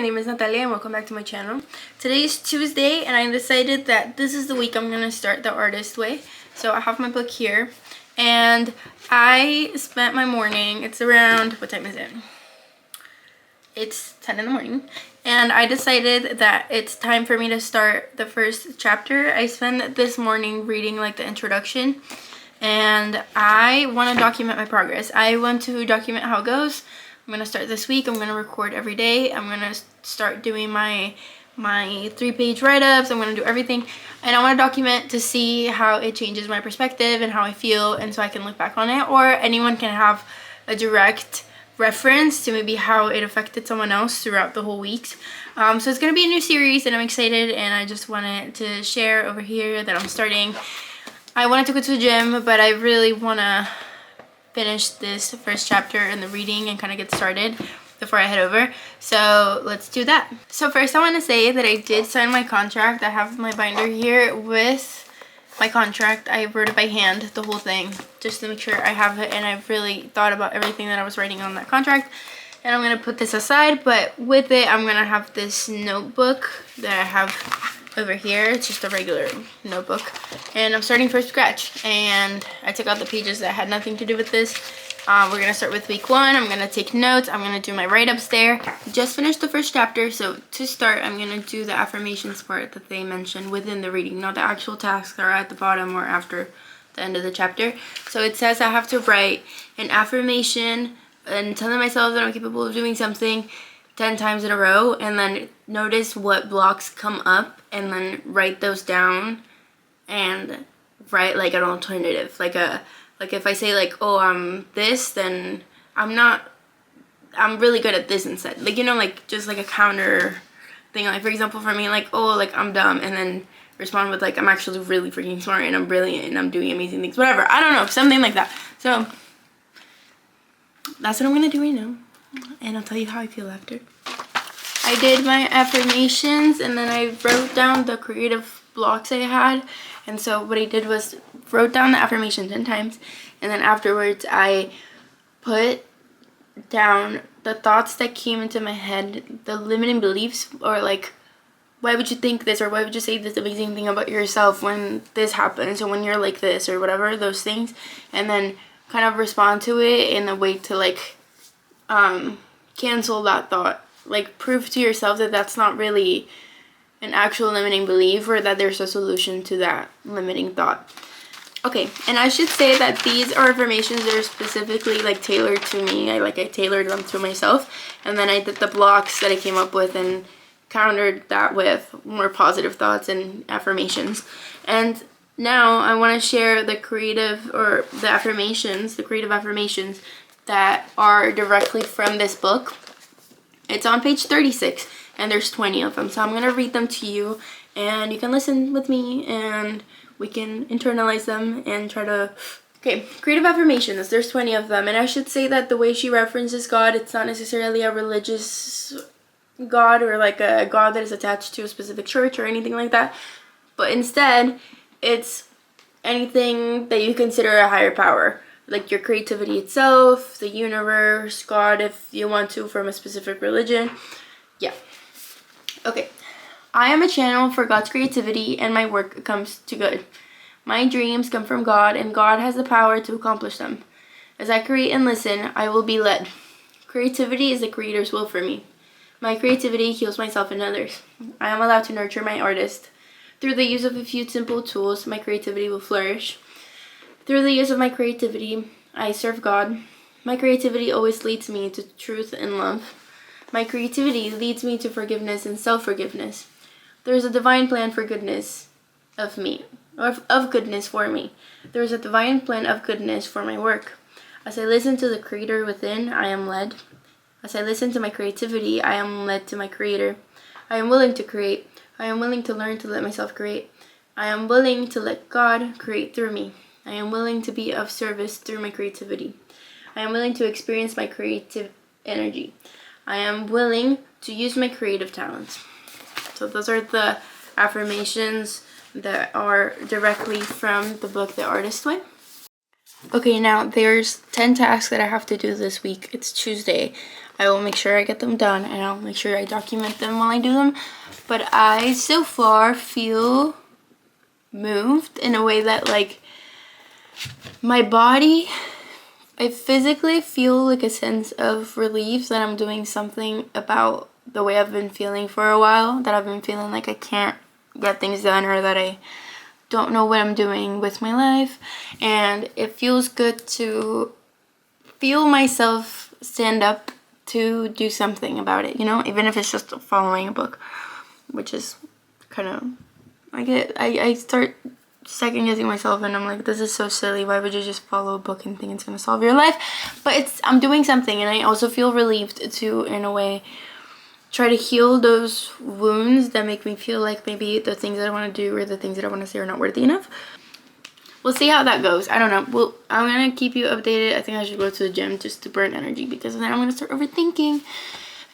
my name is Natalia and welcome back to my channel. Today is Tuesday and I decided that this is the week I'm going to start the artist way. So I have my book here and I spent my morning, it's around, what time is it? It's 10 in the morning and I decided that it's time for me to start the first chapter. I spent this morning reading like the introduction and I want to document my progress. I want to document how it goes. I'm gonna start this week. I'm gonna record every day. I'm gonna start doing my 3-page write-ups. I'm gonna do everything and I want to document to see how it changes my perspective and how I feel, and so I can look back on it, or anyone can have a direct reference to maybe how it affected someone else throughout the whole weeks. So it's gonna be a new series and I'm excited, and I just wanted to share over here that I'm starting. I wanted to go to the gym, but I really want to finish this first chapter in the reading and kind of get started before I head over. So let's do that. So first I want to say that I did sign my contract. I have my binder here with my contract. I wrote it by hand, the whole thing, just to make sure I have it, and I've really thought about everything that I was writing on that contract. And I'm going to put this aside, but with it I'm going to have this notebook that I have over here. It's just a regular notebook and I'm starting from scratch, and I took out the pages that had nothing to do with this. We're gonna start with week 1. I'm gonna take notes. I'm gonna do my write-ups there. Just finished the first chapter, so to start I'm gonna do the affirmations part that they mentioned within the reading, not the actual tasks that are at the bottom or after the end of the chapter. So it says I have to write an affirmation and telling myself that I'm capable of doing something 10 times in a row, and then notice what blocks come up and then write those down and write like an alternative, like if I say like, oh, I'm this, then I'm really good at this instead, like, you know, like just like a counter thing. Like for example for me, like, oh, like I'm dumb, and then respond with like, I'm actually really freaking smart and I'm brilliant and I'm doing amazing things, whatever, I don't know, something like that. So that's what I'm gonna do right now, and I'll tell you how I feel after. I did my affirmations and then I wrote down the creative blocks I had. And so what I did was wrote down the affirmation 10 times, and then afterwards I put down the thoughts that came into my head, the limiting beliefs, or like, why would you think this, or why would you say this amazing thing about yourself when this happens, or when you're like this, or whatever, those things, and then kind of respond to it in a way to like cancel that thought, like prove to yourself that that's not really an actual limiting belief, or that there's a solution to that limiting thought. Okay, and I should say that these are affirmations that are specifically like tailored to me. I tailored them to myself, and then I did the blocks that I came up with and countered that with more positive thoughts and affirmations. And now I want to share the creative affirmations that are directly from this book. It's on page 36 and there's 20 of them, so I'm gonna read them to you and you can listen with me and we can internalize them and try to... Okay, creative affirmations, there's 20 of them, and I should say that the way she references God, it's not necessarily a religious God or like a God that is attached to a specific church or anything like that, but instead it's anything that you consider a higher power, like your creativity itself, the universe, God if you want to, from a specific religion. Yeah. Okay. I am a channel for God's creativity and my work comes to good. My dreams come from God and God has the power to accomplish them. As I create and listen, I will be led. Creativity is the Creator's will for me. My creativity heals myself and others. I am allowed to nurture my artist. Through the use of a few simple tools, my creativity will flourish. Through the use of my creativity, I serve God. My creativity always leads me to truth and love. My creativity leads me to forgiveness and self-forgiveness. There is a divine plan for goodness of me, or of goodness for me. There is a divine plan of goodness for my work. As I listen to the Creator within, I am led. As I listen to my creativity, I am led to my Creator. I am willing to create. I am willing to learn to let myself create. I am willing to let God create through me. I am willing to be of service through my creativity. I am willing to experience my creative energy. I am willing to use my creative talents. So those are the affirmations that are directly from the book The Artist Way. Okay, now there's 10 tasks that I have to do this week. It's Tuesday. I will make sure I get them done, and I'll make sure I document them while I do them. But I so far feel moved in a way that, like, my body, I physically feel like a sense of relief that I'm doing something about the way I've been feeling for a while, that I've been feeling like I can't get things done, or that I don't know what I'm doing with my life. And it feels good to feel myself stand up to do something about it, you know, even if it's just following a book, which is kind of, I start second guessing myself, and I'm like, this is so silly. Why would you just follow a book and think it's gonna solve your life? But I'm doing something, and I also feel relieved to, in a way, try to heal those wounds that make me feel like maybe the things that I want to do or the things that I want to say are not worthy enough. We'll see how that goes. I don't know. Well, I'm gonna keep you updated. I think I should go to the gym just to burn energy, because then I'm gonna start overthinking,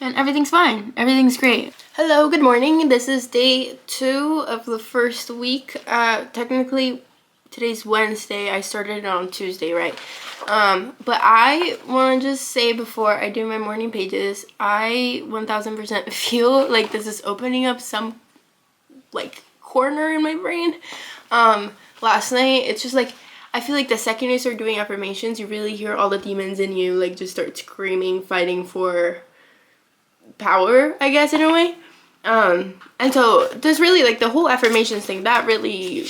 and everything's fine. Everything's great. Hello, good morning. This is day 2 of the first week. Technically, today's Wednesday. I started on Tuesday, right? But I want to just say before I do my morning pages, I 1000% feel like this is opening up some, like, corner in my brain. Last night, it's just like, I feel like the second you start doing affirmations, you really hear all the demons in you, like, just start screaming, fighting for power, I guess, in a way. And so there's really, like, the whole affirmations thing, that really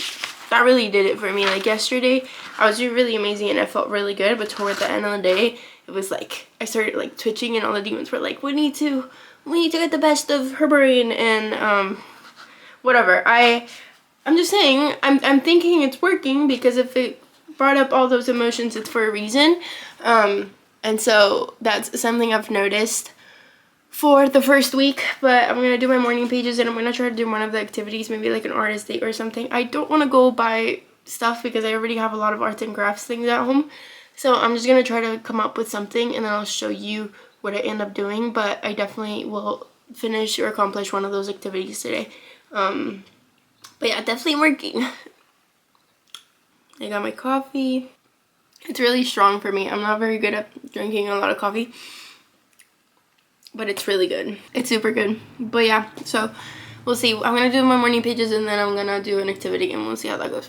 did it for me. Like, yesterday I was doing really amazing and I felt really good, but toward the end of the day, it was like I started, like, twitching, and all the demons were like, we need to get the best of her brain, and whatever. I'm just saying, I'm thinking it's working, because if it brought up all those emotions, it's for a reason. And so that's something I've noticed for the first week. But I'm gonna do my morning pages, and I'm gonna try to do one of the activities, maybe like an artist date or something. I don't want to go buy stuff because I already have a lot of arts and crafts things at home, so I'm just gonna try to come up with something, and then I'll show you what I end up doing. But I definitely will finish or accomplish one of those activities today. But yeah, definitely working. I got my coffee. It's really strong for me. I'm not very good at drinking a lot of coffee, but it's really good. It's super good. But yeah, so we'll see. I'm gonna do my morning pages, and then I'm gonna do an activity, and we'll see how that goes.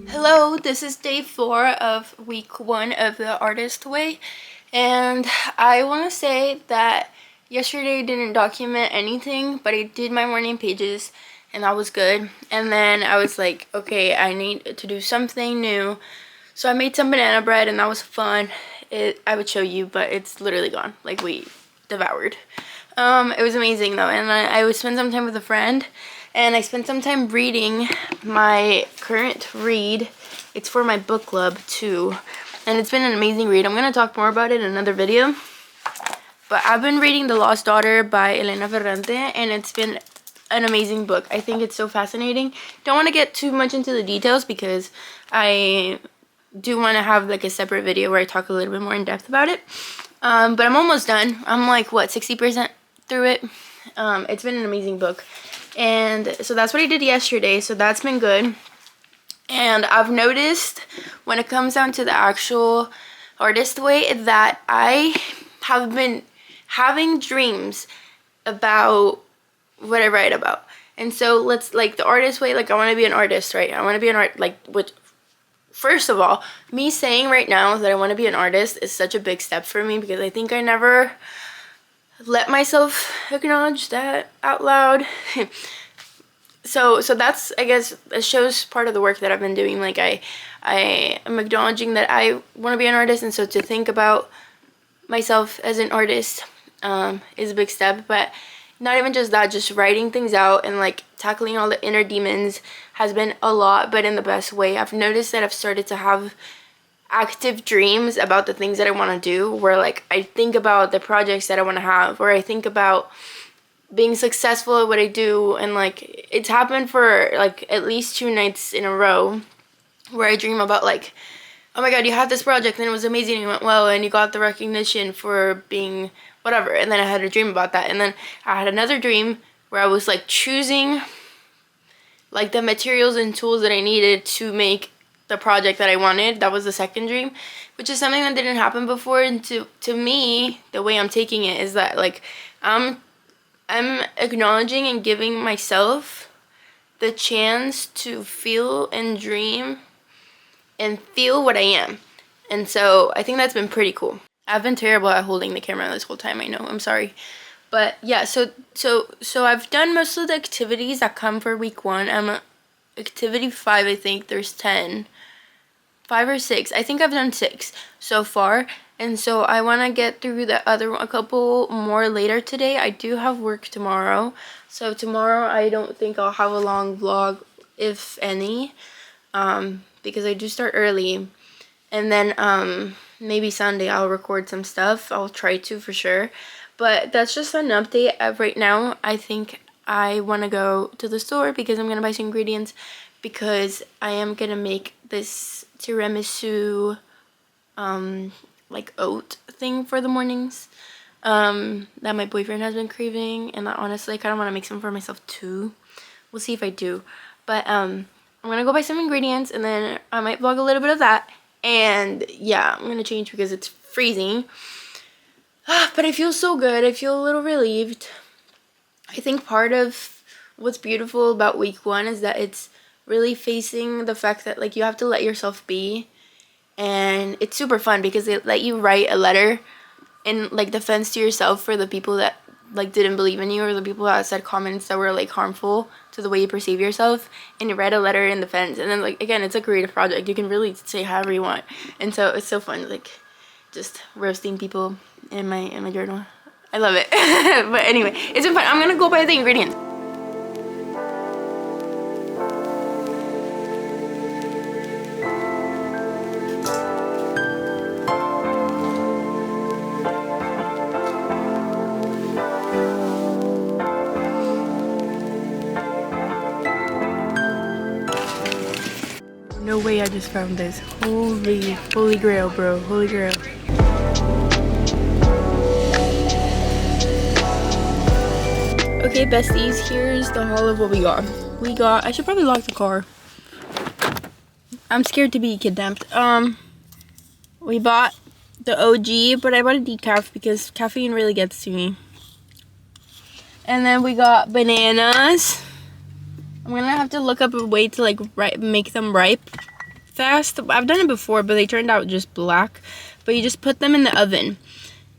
Hello, this is day 4 of week 1 of the artist way, and I want to say that yesterday I didn't document anything, but I did my morning pages, and that was good. And then I was like, okay, I need to do something new, so I made some banana bread, and that was fun. I would show you, but it's literally gone. Like, we devoured. It was amazing though, and I would spend some time with a friend. And I spent some time reading my current read. It's for my book club too, and it's been an amazing read. I'm gonna talk more about it in another video. But I've been reading The Lost Daughter by Elena Ferrante, and it's been an amazing book. I think it's so fascinating. Don't want to get too much into the details, because I do want to have, like, a separate video where I talk a little bit more in depth about it. But I'm almost done. I'm like, what, 60% through it? It's been an amazing book. And so that's what I did yesterday, so that's been good. And I've noticed when it comes down to the actual artist way that I have been having dreams about what I write about. And so let's, like, the artist way, like, I want to be an artist, right? I want to be an first of all, me saying right now that I want to be an artist is such a big step for me, because I think I never let myself acknowledge that out loud. So that's, I guess, it shows part of the work that I've been doing. Like, I am acknowledging that I want to be an artist, and so to think about myself as an artist is a big step. But not even just that, just writing things out and, like, tackling all the inner demons has been a lot, but in the best way. I've noticed that I've started to have active dreams about the things that I want to do, where like I think about the projects that I want to have, or I think about being successful at what I do. And like it's happened for like at least 2 nights in a row where I dream about like, oh my god, you had this project and it was amazing, it went well, and you got the recognition for being whatever. And then I had a dream about that, and then I had another dream where I was like choosing like the materials and tools that I needed to make the project that I wanted. That was the second dream, which is something that didn't happen before. And to me, the way I'm taking it is that like I'm acknowledging and giving myself the chance to feel and dream and feel what I am. And so I think that's been pretty cool. I've been terrible at holding the camera this whole time, I know, I'm sorry. But yeah, so I've done most of the activities that come for week 1. I'm activity 5, I think. There's 10. 5 or 6. I think I've done 6 so far. And so I want to get through a couple more later today. I do have work tomorrow. So tomorrow I don't think I'll have a long vlog, if any. Because I do start early. And then maybe Sunday I'll record some stuff. I'll try to for sure. But that's just an update. Right now, I think I want to go to the store because I'm going to buy some ingredients, because I am going to make this tiramisu like oat thing for the mornings that my boyfriend has been craving. And honestly, I kind of want to make some for myself too. We'll see if I do. But I'm going to go buy some ingredients, and then I might vlog a little bit of that. And yeah, I'm going to change because it's freezing. But I feel so good. I feel a little relieved. I think part of what's beautiful about week 1 is that it's really facing the fact that like you have to let yourself be. And it's super fun because they let you write a letter in like defense to yourself for the people that like didn't believe in you, or the people that said comments that were like harmful to the way you perceive yourself. And you write a letter in defense. And then like again, it's a creative project. You can really say however you want. And so it's so fun, like just roasting people in my journal. I love it. But anyway, it's been fun. I'm gonna go buy the ingredients. No way I just found this. Holy grail, bro. Holy grail. Okay, besties, here's the haul of what we got. I should probably lock the car. I'm scared to be kidnapped. We bought the OG, but I bought a decaf because caffeine really gets to me. And then we got bananas. I'm gonna have to look up a way to like make them ripe fast. I've done it before, but they turned out just black. But you just put them in the oven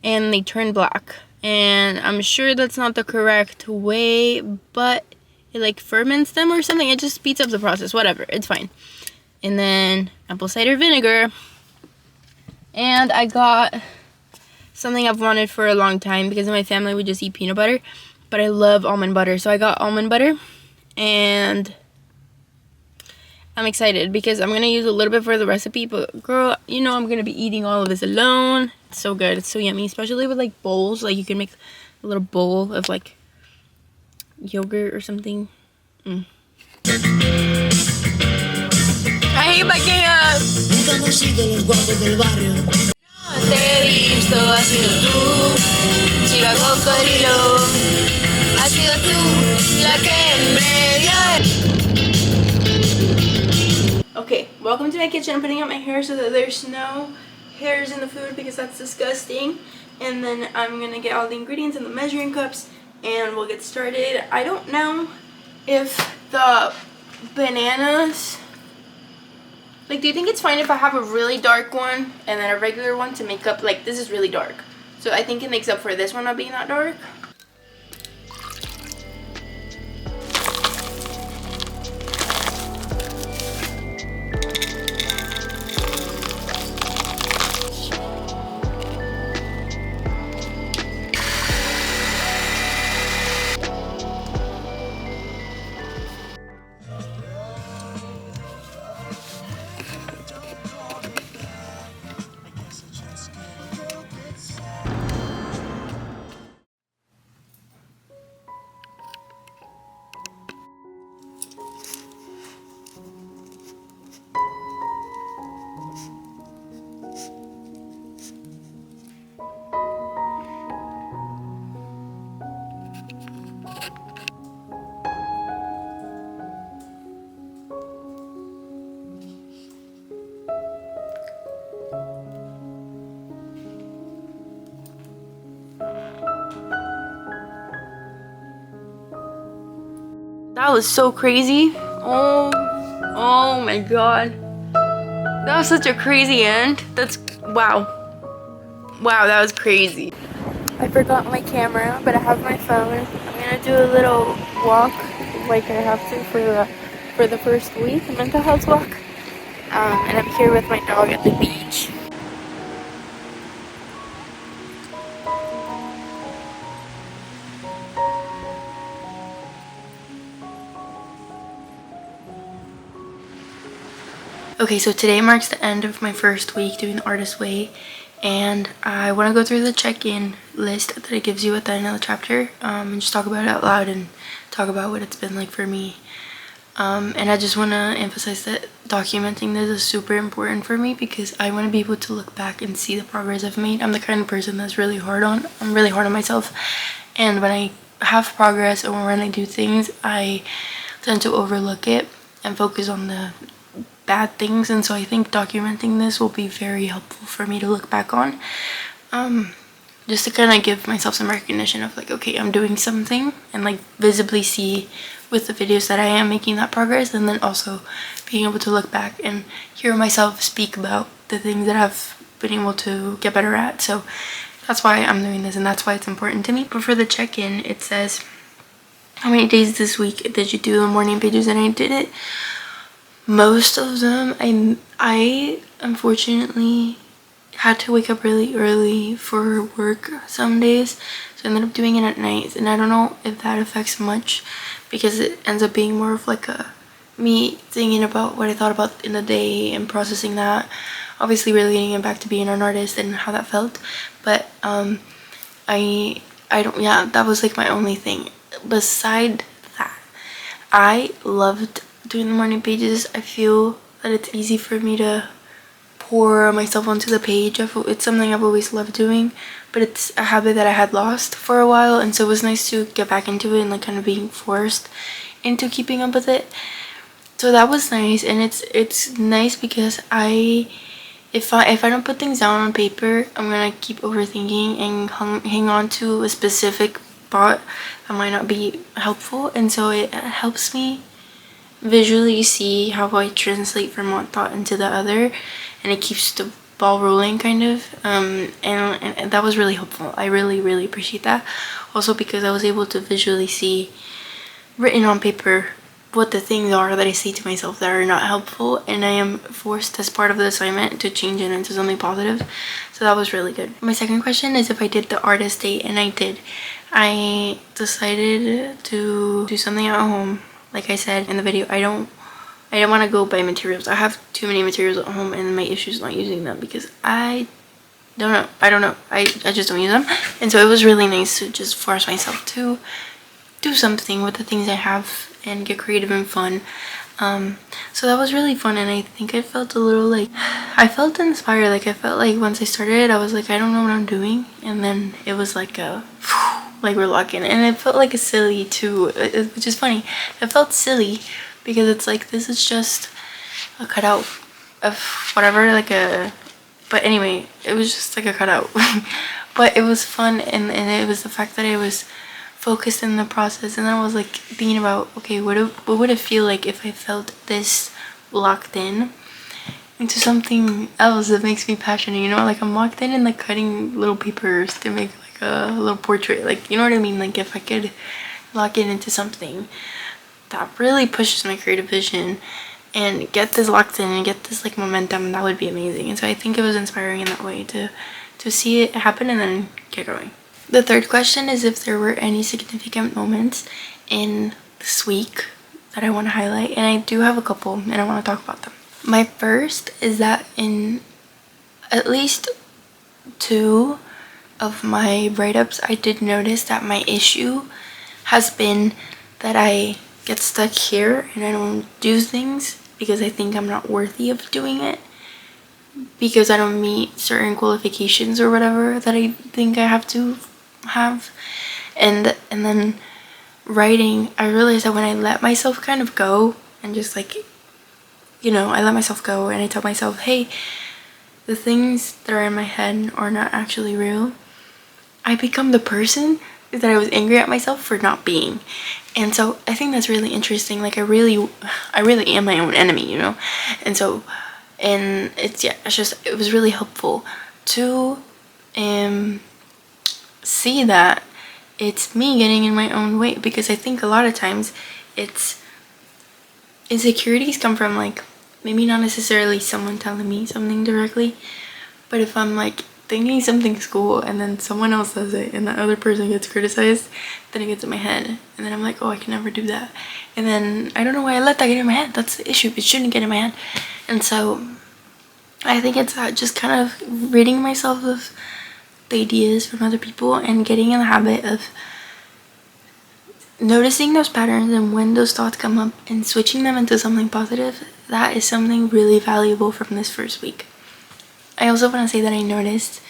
and they turn black. And I'm sure that's not the correct way, but it like ferments them or something. It just speeds up the process. Whatever, it's fine. And then apple cider vinegar. And I got something I've wanted for a long time because in my family we just eat peanut butter. But I love almond butter, so I got almond butter. And I'm excited because I'm going to use a little bit for the recipe. But girl, you know I'm going to be eating all of this alone. It's so good. It's so yummy. Especially with like bowls. Like you can make a little bowl of like yogurt or something. I hate backing up. Te he visto, has sido tú, chica cocodrilo. Has sido tú la que me dio. Okay, welcome to my kitchen. I'm putting out my hair so that there's no hairs in the food because that's disgusting. And then I'm gonna get all the ingredients in the measuring cups and we'll get started. I don't know if the bananas, like, do you think it's fine if I have a really dark one and then a regular one to make up, like, this is really dark. So I think it makes up for this one not being that dark. That was so crazy. Oh my god. That was such a crazy end. That's, wow. Wow, that was crazy. I forgot my camera, but I have my phone. I'm gonna do a little walk like I have to for the first week, a mental health walk. And I'm here with my dog at the beach. Okay, so today marks the end of my first week doing the Artist Way, and I want to go through the check-in list that it gives you at the end of the chapter, and just talk about it out loud and talk about what it's been like for me. And I just want to emphasize that documenting this is super important for me because I want to be able to look back and see the progress I've made. I'm the kind of person that's I'm really hard on myself, and when I have progress or when I do things, I tend to overlook it and focus on the bad things, and so I think documenting this will be very helpful for me to look back on, just to kind of give myself some recognition of like, okay, I'm doing something, and like visibly see with the videos that I am making that progress, and then also being able to look back and hear myself speak about the things that I've been able to get better at. So that's why I'm doing this, and that's why it's important to me. But for the check-in, it says how many days this week did you do the morning pages, and I did it most of them. I unfortunately had to wake up really early for work some days, so I ended up doing it at night, and I don't know if that affects much because it ends up being more of like a me thinking about what I thought about in the day and processing that, obviously relating it back to being an artist and how that felt. But I don't, yeah, that was like my only thing. Beside that, I loved doing the morning pages. I feel that it's easy for me to pour myself onto the page. It's something I've always loved doing, but it's a habit that I had lost for a while, and so it was nice to get back into it and like kind of being forced into keeping up with it. So that was nice, and it's nice because if I don't put things down on paper, I'm gonna keep overthinking and hang on to a specific thought that might not be helpful, and so it helps me visually see how I translate from one thought into the other, and it keeps the ball rolling kind of, and that was really helpful. I really appreciate that, also because I was able to visually see written on paper what the things are that I say to myself that are not helpful, and I am forced as part of the assignment to change it into something positive. So that was really good. My second question is if I did the artist date, and I did. I decided to do something at home. Like I said in the video, I don't want to go buy materials. I have too many materials at home, and my issue is not using them because I don't know. I just don't use them. And so it was really nice to just force myself to do something with the things I have and get creative and fun. So that was really fun, and I think I felt a little like, I felt inspired. Like I felt like once I started, I was like, I don't know what I'm doing, and then it was like a like we're locking, and it felt like a silly too, which is funny. It felt silly because it's like, this is just a cutout of whatever, like a, but anyway, it was just like a cutout. But it was fun, and it was the fact that I was focused in the process, and then I was like thinking about, okay, what would it feel like if I felt this locked in into something else that makes me passionate, you know? Like I'm locked in and like cutting little papers to make like a little portrait, like, you know what I mean? Like if I could lock it into something that really pushes my creative vision and get this locked in and get this like momentum, that would be amazing. And so I think it was inspiring in that way to see it happen and then get going. The third question is if there were any significant moments in this week that I want to highlight, and I do have a couple and I want to talk about them. My first is that in at least 2 of my write-ups, I did notice that my issue has been that I get stuck here and I don't do things because I think I'm not worthy of doing it, because I don't meet certain qualifications or whatever that I think I have to have. And then writing, I realized that when I let myself kind of go and just like, you know, I let myself go and I tell myself, hey, the things that are in my head are not actually real, I become the person is that I was angry at myself for not being. And so I think that's really interesting. Like I really am my own enemy, you know? And so, and it's just, it was really helpful to see that it's me getting in my own way, because I think a lot of times it's insecurities come from like maybe not necessarily someone telling me something directly, but if I'm like thinking something's cool and then someone else does it and that other person gets criticized, then it gets in my head, and then I'm like, oh, I can never do that. And then I don't know why I let that get in my head. That's the issue. It shouldn't get in my head. And so I think it's just kind of ridding myself of the ideas from other people and getting in the habit of noticing those patterns, and when those thoughts come up and switching them into something positive. That is something really valuable from this first week. I also want to say that I noticed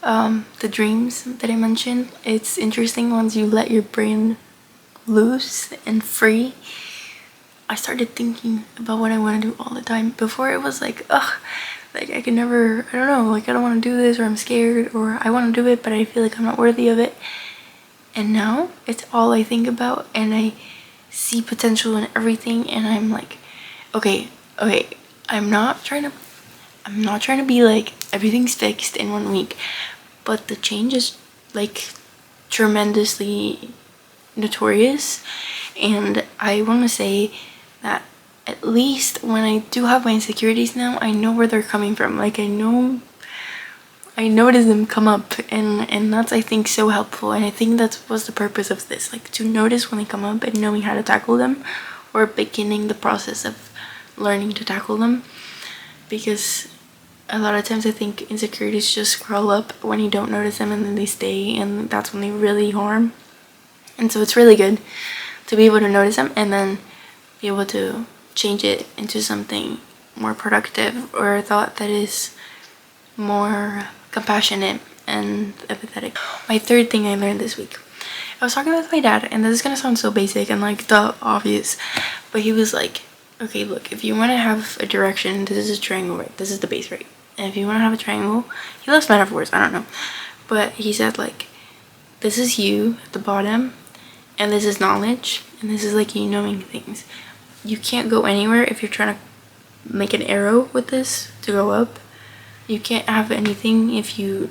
the dreams that I mentioned. It's interesting once you let your brain loose and free. I started thinking about what I want to do all the time. Before it was like, ugh, like I can never, I don't know, like I don't want to do this, or I'm scared, or I want to do it but I feel like I'm not worthy of it. And now it's all I think about, and I see potential in everything, and I'm like, okay, I'm not trying to be like everything's fixed in 1 week, but the change is like tremendously notorious. And I want to say that at least when I do have my insecurities now, I know where they're coming from. Like I notice them come up, and that's, I think, so helpful. And I think that was the purpose of this, like to notice when they come up and knowing how to tackle them, or beginning the process of learning to tackle them. Because a lot of times I think insecurities just scroll up when you don't notice them, and then they stay, and that's when they really harm. And so it's really good to be able to notice them and then be able to change it into something more productive, or a thought that is more compassionate and empathetic. My third thing I learned this week. I was talking with my dad, and this is gonna sound so basic and like the obvious, but he was like, okay, look, if you want to have a direction, this is a triangle, right? This is the base, right? And if you want to have a triangle, he loves metaphors, I don't know, but he said like, this is you at the bottom, and this is knowledge, and this is like you knowing things. You can't go anywhere if you're trying to make an arrow with this to go up. You can't have anything if you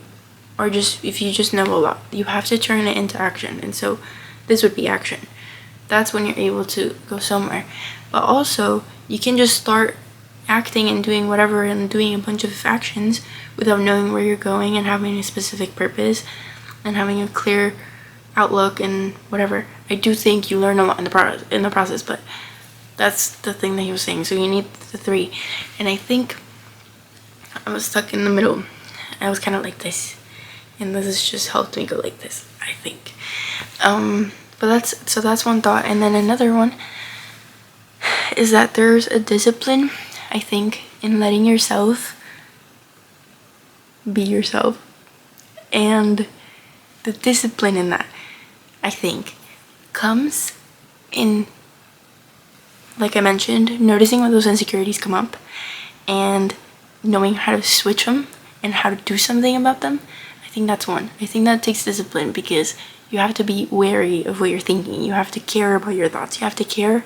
just know a lot. You have to turn it into action, and so this would be action. That's when you're able to go somewhere. But also, you can just start acting and doing whatever and doing a bunch of actions without knowing where you're going and having a specific purpose and having a clear outlook and whatever. I do think you learn a lot in the process, but that's the thing that he was saying. So you need the three, and I think I was stuck in the middle. I was kind of like this, and this has just helped me go like this, I think. But that's one thought. And then another one is that there's a discipline, I think, in letting yourself be yourself, and the discipline in that, I think, comes in, like I mentioned, noticing when those insecurities come up and knowing how to switch them and how to do something about them. I think that's one. I think that takes discipline, because you have to be wary of what you're thinking. You have to care about your thoughts. You have to care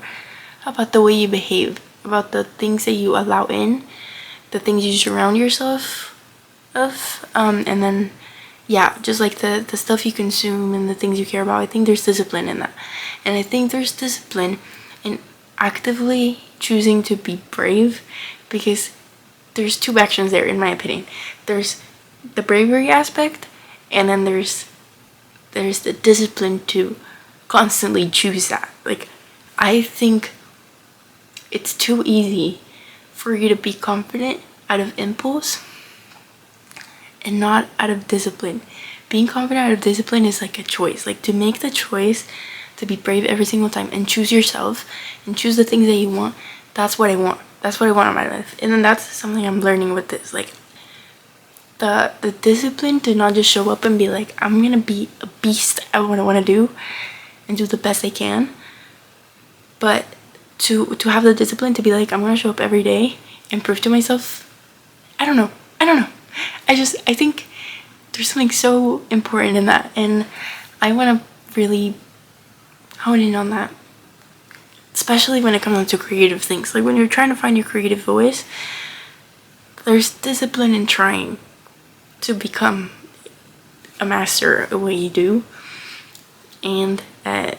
about the way you behave, about the things that you allow in, the things you surround yourself of, and then just like the stuff you consume and the things you care about. I think there's discipline in that. And I think there's discipline in actively choosing to be brave, because there's two actions there, in my opinion. There's the bravery aspect, and then there's the discipline to constantly choose that. Like, I think it's too easy for you to be confident out of impulse and not out of discipline. Being confident out of discipline is like a choice. Like, to make the choice to be brave every single time and choose yourself and choose the things that you want. That's what I want. That's what I want in my life. And then that's something I'm learning with this. Like, the discipline to not just show up and be like, I'm gonna be a beast at what I want to do and do the best I can. But to have the discipline to be like, I'm gonna show up every day and prove to myself. I don't know. I think there's something so important in that, and I want to really hone in on that, especially when it comes to creative things. Like when you're trying to find your creative voice, there's discipline in trying to become a master at what you do, and at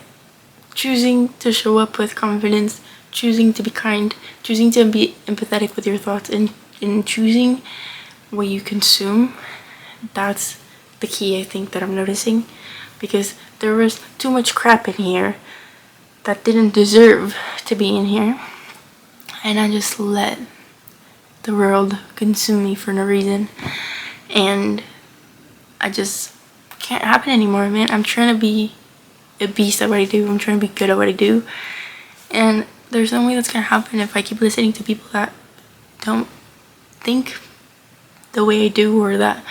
choosing to show up with confidence, choosing to be kind, choosing to be empathetic with your thoughts, and choosing what you consume. That's the key, I think, that I'm noticing, because there was too much crap in here that didn't deserve to be in here, and I just let the world consume me for no reason, and I just can't happen anymore, man. I'm trying to be a beast at what I do. I'm trying to be good at what I do, and there's no way that's gonna happen if I keep listening to people that don't think the way I do, or that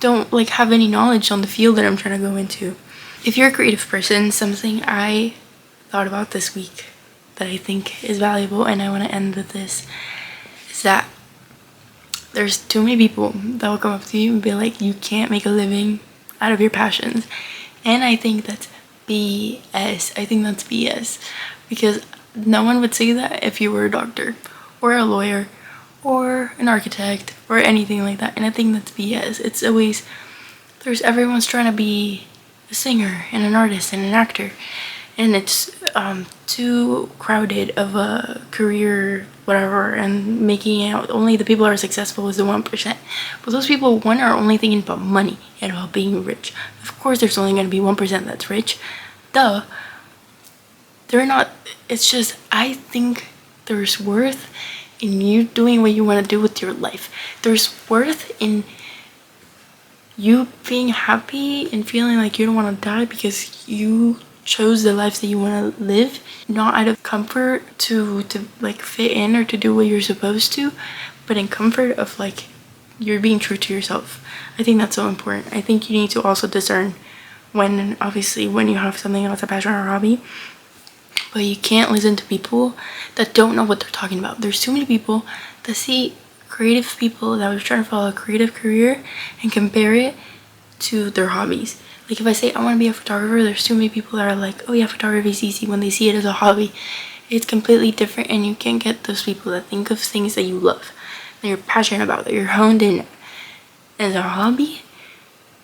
don't like have any knowledge on the field that I'm trying to go into. If you're a creative person, something I thought about this week that I think is valuable, and I want to end with this, is that there's too many people that will come up to you and be like, you can't make a living out of your passions. And I think that's BS. I think that's BS, because no one would say that if you were a doctor or a lawyer or an architect or anything like that. And I think that's BS. It's always, everyone's trying to be a singer and an artist and an actor, and it's too crowded of a career, whatever, and making out only the people who are successful is the 1%. But those people, one, are only thinking about money and about being rich. Of course there's only going to be 1% that's rich. Duh. They're not. It's just, I think there's worth in you doing what you want to do with your life. There's worth in you being happy and feeling like you don't want to die because you chose the life that you want to live, not out of comfort to like fit in or to do what you're supposed to, but in comfort of like you're being true to yourself. I think that's so important. I think you need to also discern when, obviously, when you have something else, a passion or a hobby, but you can't listen to people that don't know what they're talking about. There's too many people that see creative people that are trying to follow a creative career and compare it to their hobbies. Like if I say I want to be a photographer, there's too many people that are like, oh yeah, photography is easy, when they see it as a hobby. It's completely different, and you can't get those people that think of things that you love, that you're passionate about, that you're honed in as a hobby,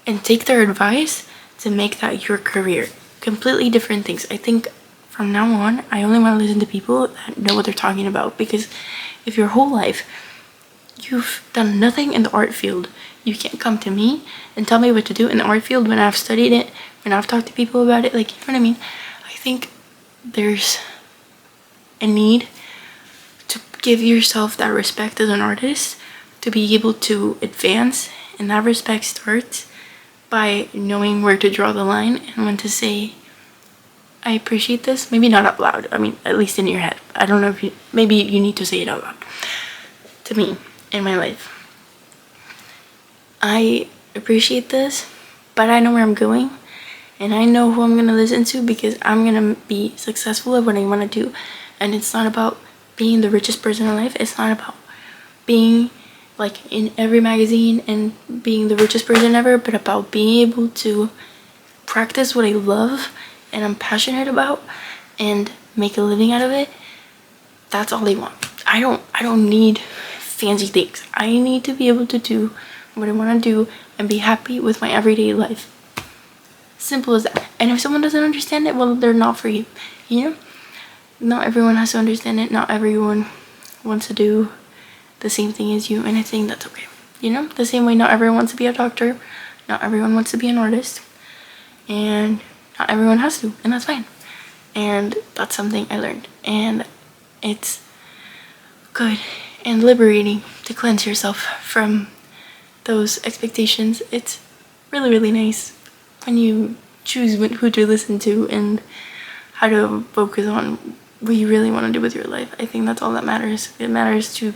and take their advice to make that your career. Completely different things. I think from now on, I only want to listen to people that know what they're talking about, because if your whole life you've done nothing in the art field, you can't come to me and tell me what to do in the art field when I've studied it, when I've talked to people about it. Like, you know what I mean? I think there's a need to give yourself that respect as an artist, to be able to advance, and that respect starts by knowing where to draw the line and when to say, I appreciate this. Maybe not out loud, I mean, at least in your head. I don't know if maybe you need to say it out loud. To me, in my life, I appreciate this, but I know where I'm going, and I know who I'm going to listen to, because I'm going to be successful at what I want to do. And it's not about being the richest person in life. It's not about being like in every magazine and being the richest person ever, but about being able to practice what I love and I'm passionate about and make a living out of it. That's all I want. I don't need fancy things. I need to be able to do what I want to do and be happy with my everyday life. Simple as that. And if someone doesn't understand it, well, they're not for you. You know? Not everyone has to understand it. Not everyone wants to do the same thing as you, and I think that's okay. You know? The same way not everyone wants to be a doctor, not everyone wants to be an artist, and not everyone has to, and that's fine. And that's something I learned, and it's good and liberating to cleanse yourself from those expectations. It's really, really nice when you choose who to listen to and how to focus on what you really want to do with your life. I think that's all that matters. It matters to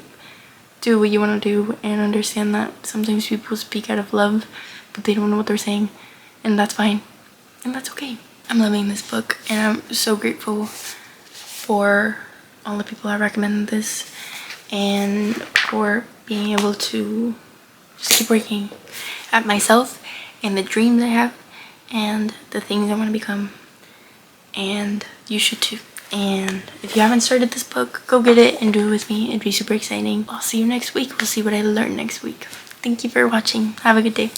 do what you want to do and understand that sometimes people speak out of love, but they don't know what they're saying, and that's fine, and that's okay. I'm loving this book, and I'm so grateful for all the people that recommended this, and for being able to just keep working at myself and the dreams I have, and the things I want to become. And you should too. And if you haven't started this book, go get it and do it with me. It'd be super exciting. I'll see you next week. We'll see what I learn next week. Thank you for watching. Have a good day.